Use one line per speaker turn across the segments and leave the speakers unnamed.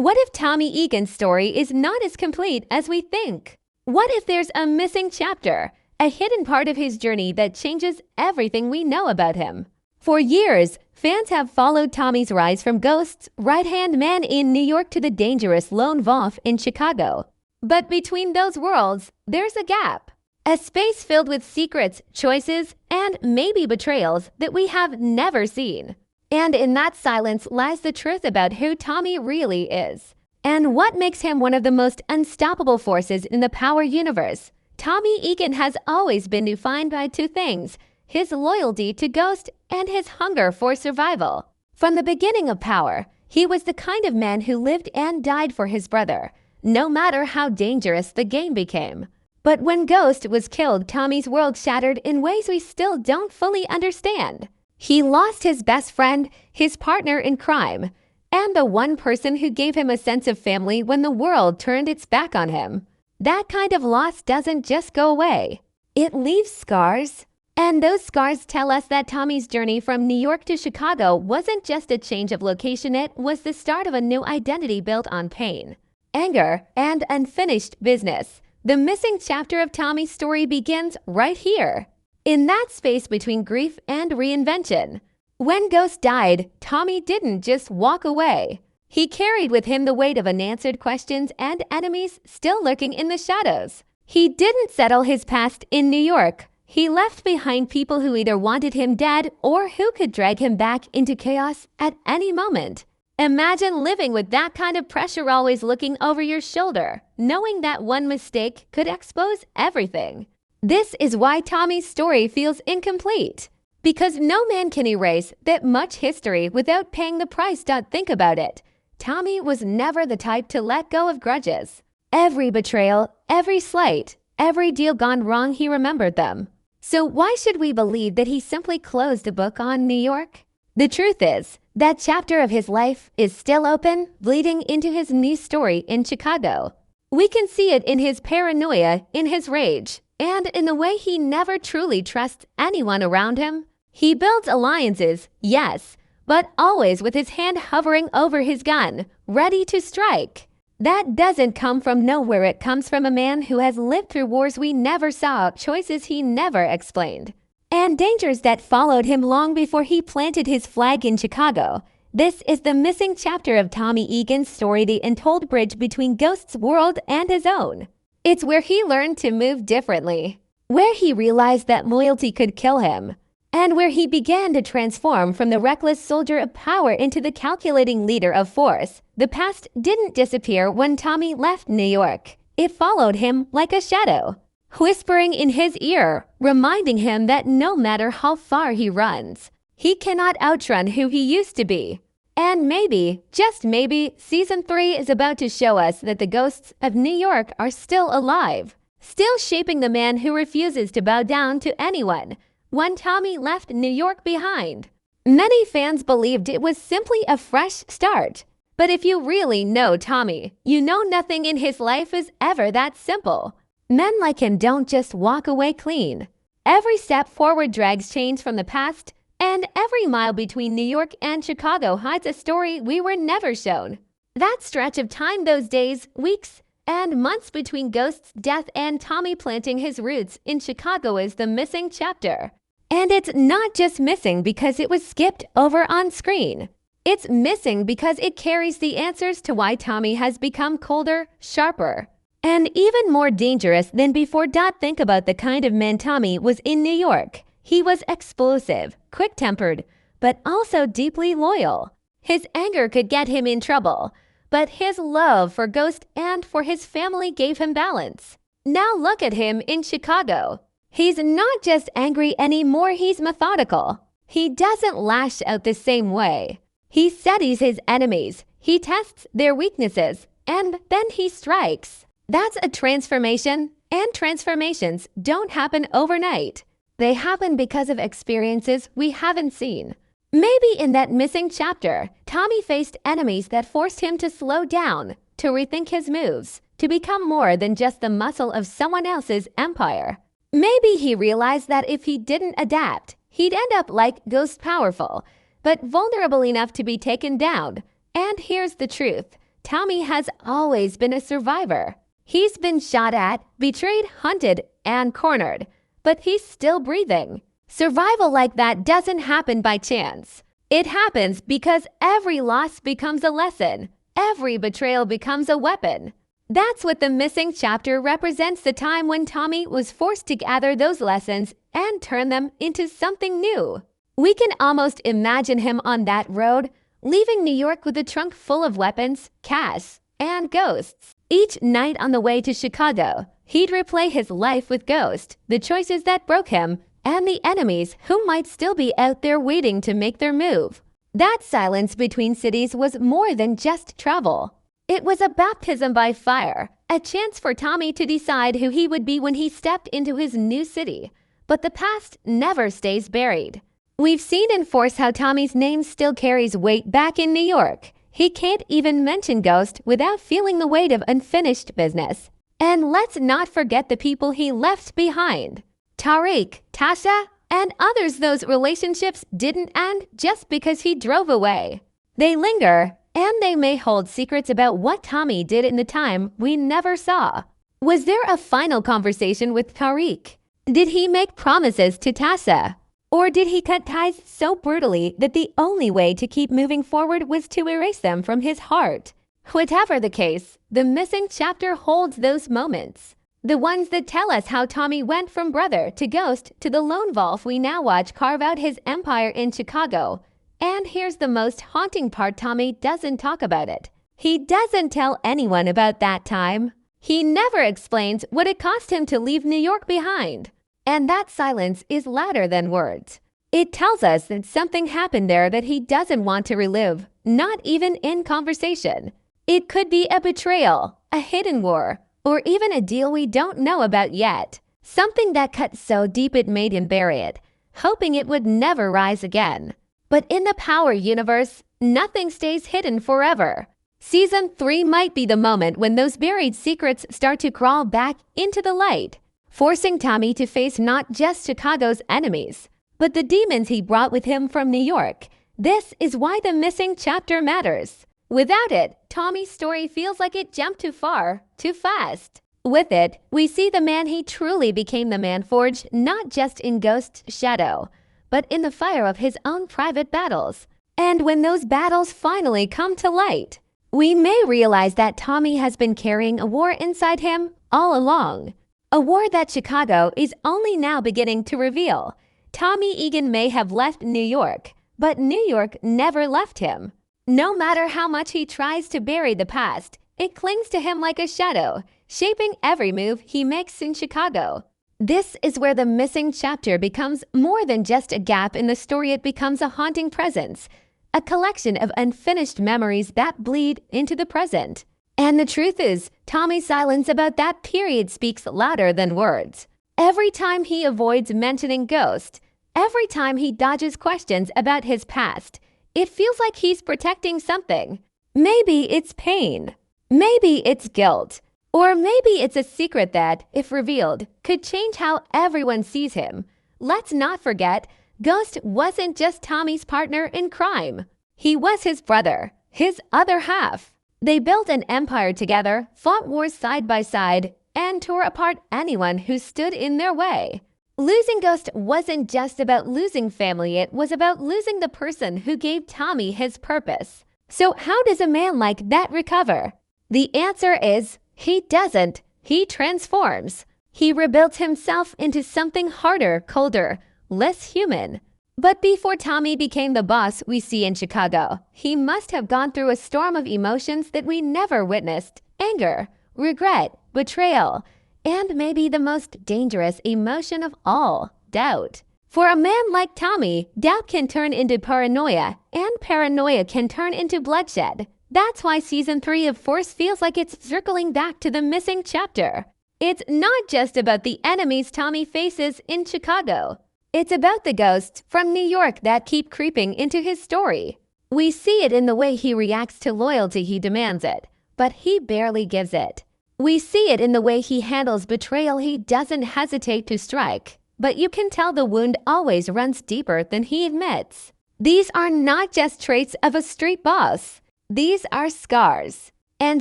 What if Tommy Egan's story is not as complete as we think? What if there's a missing chapter, a hidden part of his journey that changes everything we know about him? For years, fans have followed Tommy's rise from Ghost's right-hand man in New York to the dangerous lone wolf in Chicago. But between those worlds, there's a gap. A space filled with secrets, choices, and maybe betrayals that we have never seen. And in that silence lies the truth about who Tommy really is. And what makes him one of the most unstoppable forces in the Power universe. Tommy Egan has always been defined by two things: his loyalty to Ghost and his hunger for survival. From the beginning of Power, he was the kind of man who lived and died for his brother, no matter how dangerous the game became. But when Ghost was killed, Tommy's world shattered in ways we still don't fully understand. He lost his best friend, his partner in crime, and the one person who gave him a sense of family when the world turned its back on him. That kind of loss doesn't just go away. It leaves scars. And those scars tell us that Tommy's journey from New York to Chicago wasn't just a change of location, it was the start of a new identity built on pain, anger, and unfinished business. The missing chapter of Tommy's story begins right here, in that space between grief and reinvention. When Ghost died, Tommy didn't just walk away. He carried with him the weight of unanswered questions and enemies still lurking in the shadows. He didn't settle his past in New York. He left behind people who either wanted him dead or who could drag him back into chaos at any moment. Imagine living with that kind of pressure always looking over your shoulder, knowing that one mistake could expose everything. This is why Tommy's story feels incomplete. Because no man can erase that much history without paying the price. Think about it. Tommy was never the type to let go of grudges. Every betrayal, every slight, every deal gone wrong, he remembered them. So why should we believe that he simply closed a book on New York? The truth is, that chapter of his life is still open, bleeding into his new story in Chicago. We can see it in his paranoia, in his rage, and in the way he never truly trusts anyone around him. He builds alliances, yes, but always with his hand hovering over his gun, ready to strike. That doesn't come from nowhere. It comes from a man who has lived through wars we never saw, choices he never explained, and dangers that followed him long before he planted his flag in Chicago. This is the missing chapter of Tommy Egan's story, the untold bridge between Ghost's world and his own. It's where he learned to move differently, where he realized that loyalty could kill him, and where he began to transform from the reckless soldier of power into the calculating leader of force. The past didn't disappear when Tommy left New York. It followed him like a shadow, whispering in his ear, reminding him that no matter how far he runs, he cannot outrun who he used to be. And maybe, just maybe, Season 3 is about to show us that the ghosts of New York are still alive, still shaping the man who refuses to bow down to anyone. When Tommy left New York behind, many fans believed it was simply a fresh start. But if you really know Tommy, you know nothing in his life is ever that simple. Men like him don't just walk away clean. Every step forward drags chains from the past, and every mile between New York and Chicago hides a story we were never shown. That stretch of time, those days, weeks, and months between Ghost's death and Tommy planting his roots in Chicago, is the missing chapter. And it's not just missing because it was skipped over on screen. It's missing because it carries the answers to why Tommy has become colder, sharper, and even more dangerous than before. Think about the kind of man Tommy was in New York. He was explosive, quick-tempered, but also deeply loyal. His anger could get him in trouble, but his love for Ghost and for his family gave him balance. Now look at him in Chicago. He's not just angry anymore, he's methodical. He doesn't lash out the same way. He studies his enemies, he tests their weaknesses, and then he strikes. That's a transformation, and transformations don't happen overnight. They happen because of experiences we haven't seen. Maybe in that missing chapter, Tommy faced enemies that forced him to slow down, to rethink his moves, to become more than just the muscle of someone else's empire. Maybe he realized that if he didn't adapt, he'd end up like Ghost, powerful, but vulnerable enough to be taken down. And here's the truth. Tommy has always been a survivor. He's been shot at, betrayed, hunted, and cornered, but he's still breathing. Survival like that doesn't happen by chance. It happens because every loss becomes a lesson. Every betrayal becomes a weapon. That's what the missing chapter represents, the time when Tommy was forced to gather those lessons and turn them into something new. We can almost imagine him on that road, leaving New York with a trunk full of weapons, cash, and ghosts. Each night on the way to Chicago, he'd replay his life with Ghost, the choices that broke him, and the enemies who might still be out there waiting to make their move. That silence between cities was more than just travel. It was a baptism by fire, a chance for Tommy to decide who he would be when he stepped into his new city. But the past never stays buried. We've seen in Force how Tommy's name still carries weight back in New York. He can't even mention Ghost without feeling the weight of unfinished business. And let's not forget the people he left behind. Tariq, Tasha, and others. Those relationships didn't end just because he drove away. They linger, and they may hold secrets about what Tommy did in the time we never saw. Was there a final conversation with Tariq? Did he make promises to Tasha? Or did he cut ties so brutally that the only way to keep moving forward was to erase them from his heart? Whatever the case, the missing chapter holds those moments. The ones that tell us how Tommy went from brother to ghost to the lone wolf we now watch carve out his empire in Chicago. And here's the most haunting part: Tommy doesn't talk about it. He doesn't tell anyone about that time. He never explains what it cost him to leave New York behind. And that silence is louder than words. It tells us that something happened there that he doesn't want to relive, not even in conversation. It could be a betrayal, a hidden war, or even a deal we don't know about yet. Something that cut so deep it made him bury it, hoping it would never rise again. But in the Power universe, nothing stays hidden forever. Season 3 might be the moment when those buried secrets start to crawl back into the light, forcing Tommy to face not just Chicago's enemies, but the demons he brought with him from New York. This is why the missing chapter matters. Without it, Tommy's story feels like it jumped too far, too fast. With it, we see the man he truly became, the man forged not just in Ghost's shadow, but in the fire of his own private battles. And when those battles finally come to light, we may realize that Tommy has been carrying a war inside him all along. A war that Chicago is only now beginning to reveal. Tommy Egan may have left New York, but New York never left him. No matter how much he tries to bury the past, it clings to him like a shadow, shaping every move he makes in Chicago. This is where the missing chapter becomes more than just a gap in the story. It becomes a haunting presence, a collection of unfinished memories that bleed into the present. And the truth is, Tommy's silence about that period speaks louder than words. Every time he avoids mentioning Ghost, every time he dodges questions about his past, it feels like he's protecting something. Maybe it's pain. Maybe it's guilt. Or maybe it's a secret that, if revealed, could change how everyone sees him. Let's not forget, Ghost wasn't just Tommy's partner in crime. He was his brother, his other half. They built an empire together, fought wars side by side, and tore apart anyone who stood in their way. Losing Ghost wasn't just about losing family, it was about losing the person who gave Tommy his purpose. So how does a man like that recover? The answer is, he doesn't. He transforms. He rebuilds himself into something harder, colder, less human. But before Tommy became the boss we see in Chicago, he must have gone through a storm of emotions that we never witnessed: anger, regret, betrayal, and maybe the most dangerous emotion of all, doubt. For a man like Tommy, doubt can turn into paranoia, and paranoia can turn into bloodshed. That's why Season 3 of Force feels like it's circling back to the missing chapter. It's not just about the enemies Tommy faces in Chicago. It's about the ghosts from New York that keep creeping into his story. We see it in the way he reacts to loyalty. He demands it, but he barely gives it. We see it in the way he handles betrayal. He doesn't hesitate to strike, but you can tell the wound always runs deeper than he admits. These are not just traits of a street boss. These are scars. And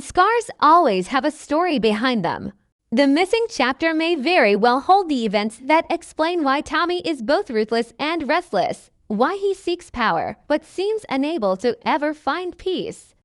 scars always have a story behind them. The missing chapter may very well hold the events that explain why Tommy is both ruthless and restless, why he seeks power but seems unable to ever find peace.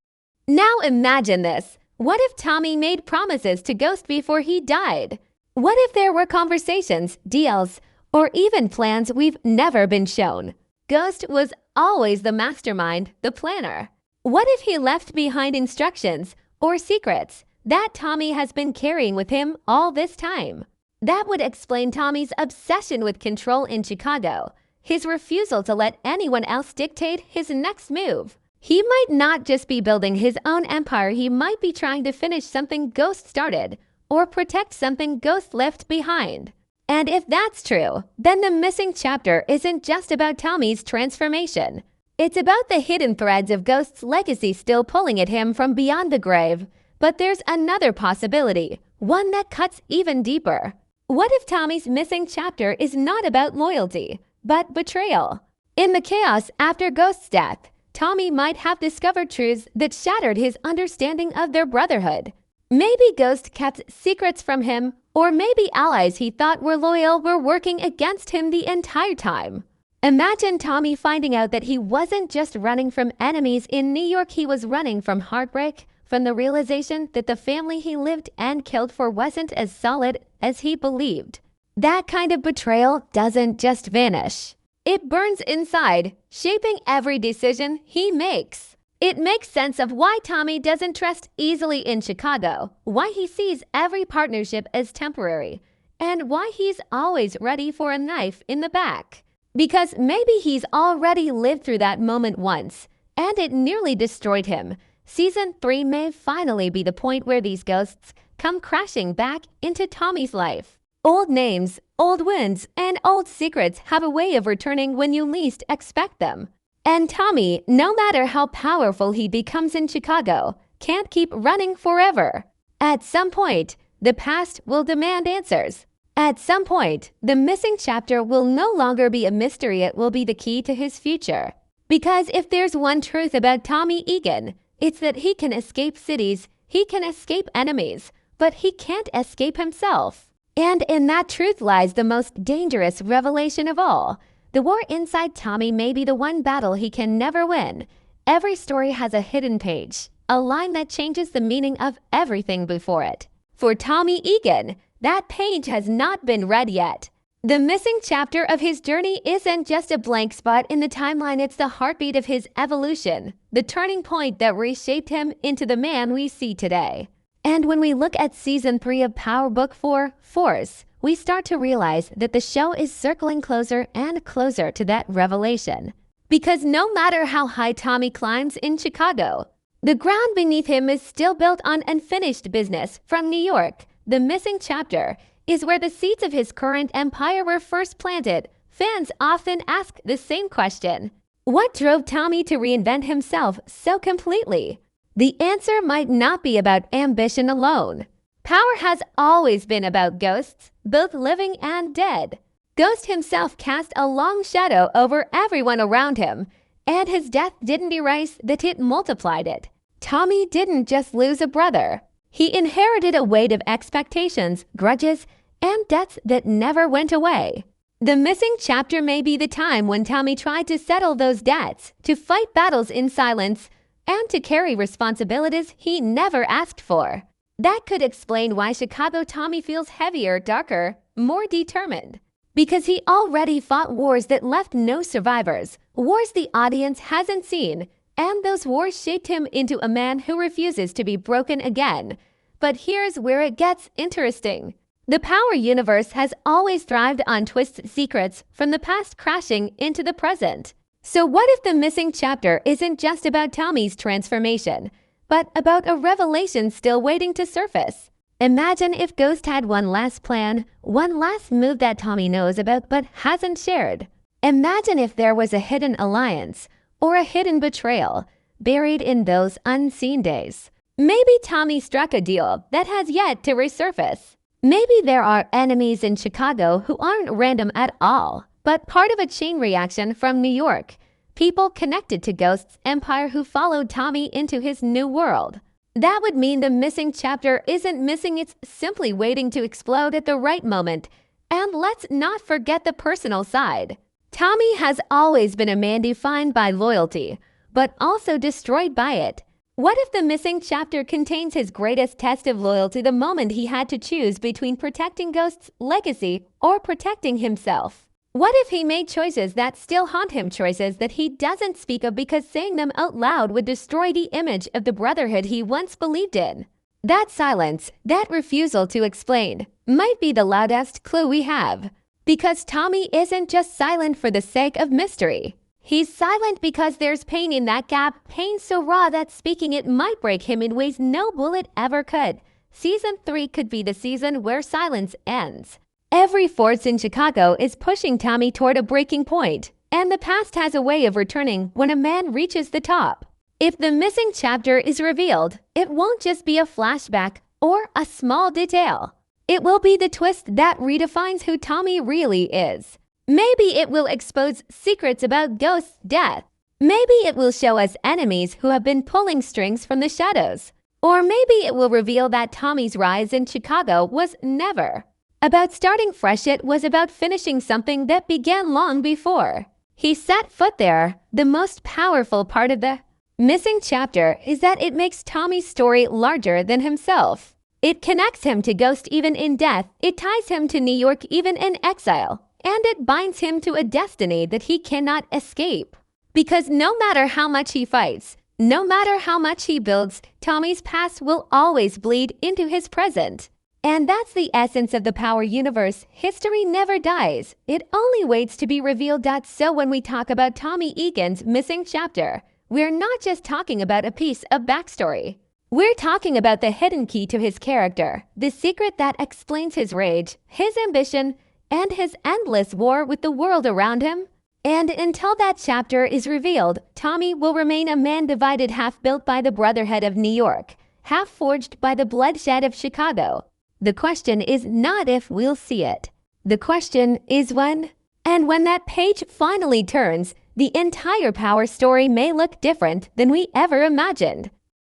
Now imagine this. What if Tommy made promises to Ghost before he died? What if there were conversations, deals, or even plans we've never been shown? Ghost was always the mastermind, the planner. What if he left behind instructions or secrets that Tommy has been carrying with him all this time? That would explain Tommy's obsession with control in Chicago, his refusal to let anyone else dictate his next move. He might not just be building his own empire, he might be trying to finish something Ghost started or protect something Ghost left behind. And if that's true, then the missing chapter isn't just about Tommy's transformation. It's about the hidden threads of Ghost's legacy still pulling at him from beyond the grave. But there's another possibility, one that cuts even deeper. What if Tommy's missing chapter is not about loyalty, but betrayal? In the chaos after Ghost's death, Tommy might have discovered truths that shattered his understanding of their brotherhood. Maybe Ghost kept secrets from him, or maybe allies he thought were loyal were working against him the entire time. Imagine Tommy finding out that he wasn't just running from enemies in New York, he was running from heartbreak, from the realization that the family he lived and killed for wasn't as solid as he believed. That kind of betrayal doesn't just vanish. It burns inside, shaping every decision he makes. It makes sense of why Tommy doesn't trust easily in Chicago, why he sees every partnership as temporary, and why he's always ready for a knife in the back. Because maybe he's already lived through that moment once, and it nearly destroyed him. Season 3 may finally be the point where these ghosts come crashing back into Tommy's life. Old names, old wounds, and old secrets have a way of returning when you least expect them. And Tommy, no matter how powerful he becomes in Chicago, can't keep running forever. At some point, the past will demand answers. At some point, the missing chapter will no longer be a mystery, it will be the key to his future. Because if there's one truth about Tommy Egan, it's that he can escape cities, he can escape enemies, but he can't escape himself. And in that truth lies the most dangerous revelation of all. The war inside Tommy may be the one battle he can never win. Every story has a hidden page, a line that changes the meaning of everything before it. For Tommy Egan, that page has not been read yet. The missing chapter of his journey isn't just a blank spot in the timeline, it's the heartbeat of his evolution, the turning point that reshaped him into the man we see today. And when we look at Season 3 of Power Book 4, Force, we start to realize that the show is circling closer and closer to that revelation. Because no matter how high Tommy climbs in Chicago, the ground beneath him is still built on unfinished business from New York. The missing chapter is where the seeds of his current empire were first planted. Fans often ask the same question. What drove Tommy to reinvent himself so completely? The answer might not be about ambition alone. Power has always been about ghosts, both living and dead. Ghost himself cast a long shadow over everyone around him, and his death didn't erase that, it multiplied it. Tommy didn't just lose a brother. He inherited a weight of expectations, grudges, and debts that never went away. The missing chapter may be the time when Tommy tried to settle those debts, to fight battles in silence, and to carry responsibilities he never asked for. That could explain why Chicago Tommy feels heavier, darker, more determined. Because he already fought wars that left no survivors, wars the audience hasn't seen, and those wars shaped him into a man who refuses to be broken again. But here's where it gets interesting. The Power universe has always thrived on twists, secrets from the past crashing into the present. So what if the missing chapter isn't just about Tommy's transformation, but about a revelation still waiting to surface? Imagine if Ghost had one last plan, one last move that Tommy knows about but hasn't shared. Imagine if there was a hidden alliance or a hidden betrayal buried in those unseen days. Maybe Tommy struck a deal that has yet to resurface. Maybe there are enemies in Chicago who aren't random at all, but part of a chain reaction from New York. People connected to Ghost's empire who followed Tommy into his new world. That would mean the missing chapter isn't missing, it's simply waiting to explode at the right moment. And let's not forget the personal side. Tommy has always been a man defined by loyalty, but also destroyed by it. What if the missing chapter contains his greatest test of loyalty, the moment he had to choose between protecting Ghost's legacy or protecting himself? What if he made choices that still haunt him, choices that he doesn't speak of because saying them out loud would destroy the image of the brotherhood he once believed in? That silence, that refusal to explain, might be the loudest clue we have. Because Tommy isn't just silent for the sake of mystery. He's silent because there's pain in that gap, pain so raw that speaking it might break him in ways no bullet ever could. Season 3 could be the season where silence ends. Every force in Chicago is pushing Tommy toward a breaking point, and the past has a way of returning when a man reaches the top. If the missing chapter is revealed, it won't just be a flashback or a small detail. It will be the twist that redefines who Tommy really is. Maybe it will expose secrets about Ghost's death. Maybe it will show us enemies who have been pulling strings from the shadows. Or maybe it will reveal that Tommy's rise in Chicago was never about starting fresh, it was about finishing something that began long before he set foot there. The most powerful part of the missing chapter is that it makes Tommy's story larger than himself. It connects him to Ghost even in death, it ties him to New York even in exile, and it binds him to a destiny that he cannot escape. Because no matter how much he fights, no matter how much he builds, Tommy's past will always bleed into his present. And that's the essence of the Power universe. History never dies. It only waits to be revealed. So when we talk about Tommy Egan's missing chapter, we're not just talking about a piece of backstory. We're talking about the hidden key to his character, the secret that explains his rage, his ambition, and his endless war with the world around him. And until that chapter is revealed, Tommy will remain a man divided, half built by the Brotherhood of New York, half forged by the bloodshed of Chicago. The question is not if we'll see it. The question is when. And when that page finally turns, the entire Power story may look different than we ever imagined.